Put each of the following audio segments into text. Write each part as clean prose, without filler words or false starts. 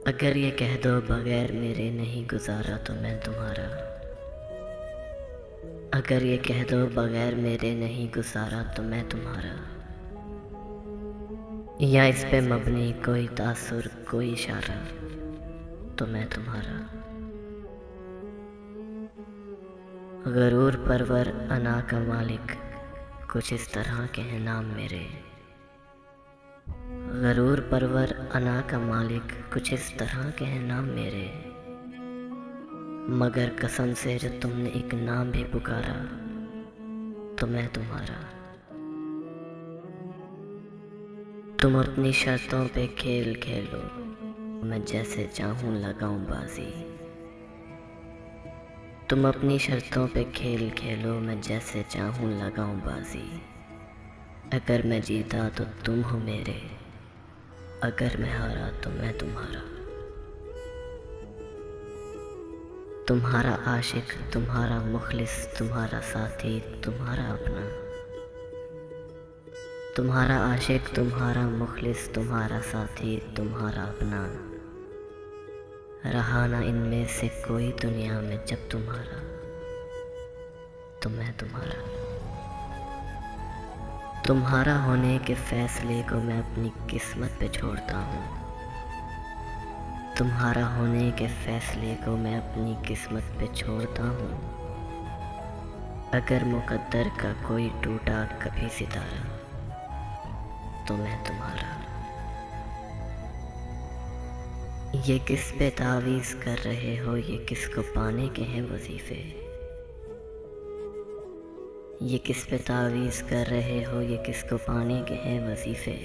अगर ये कह दो बगैर मेरे नहीं गुजारा तो मैं तुम्हारा। अगर ये कह दो बगैर मेरे नहीं गुजारा तो मैं तुम्हारा। या इस पे मबनी कोई तासुर कोई इशारा तो मैं तुम्हारा। गरूर परवर अना का मालिक कुछ इस तरह के हैं नाम मेरे। गरूर परवर अना का मालिक कुछ इस तरह के हैं नाम मेरे। मगर कसम से जो तुमने एक नाम भी पुकारा तो मैं तुम्हारा। तुम अपनी शर्तों पे खेल खेलो, मैं जैसे चाहूं लगाऊं बाजी। तुम अपनी शर्तों पे खेल खेलो, मैं जैसे चाहूं लगाऊं बाजी। अगर मैं जीता तो तुम हो मेरे, अगर मैं हारा तो मैं तुम्हारा। तुम्हारा आशिक, तुम्हारा मुखलिस, तुम्हारा साथी, तुम्हारा अपना। तुम्हारा आशिक, तुम्हारा मुखलिस, तुम्हारा साथी, तुम्हारा अपना। रहा ना इनमें से कोई दुनिया में जब तुम्हारा तो मैं तुम्हारा। तुम्हारा होने के फैसले को मैं अपनी किस्मत पे छोड़ता हूँ। तुम्हारा होने के फैसले को मैं अपनी किस्मत पे छोड़ता हूँ। अगर मुकद्दर का कोई टूटा कभी सितारा तो मैं तुम्हारा। ये किस पे तावीज़ कर रहे हो, ये किसको पाने के हैं वजीफे। ये किस पे तावीज़ कर रहे हो, ये किसको पाने के हैं वजीफे।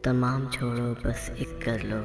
तमाम छोड़ो बस एक कर लो,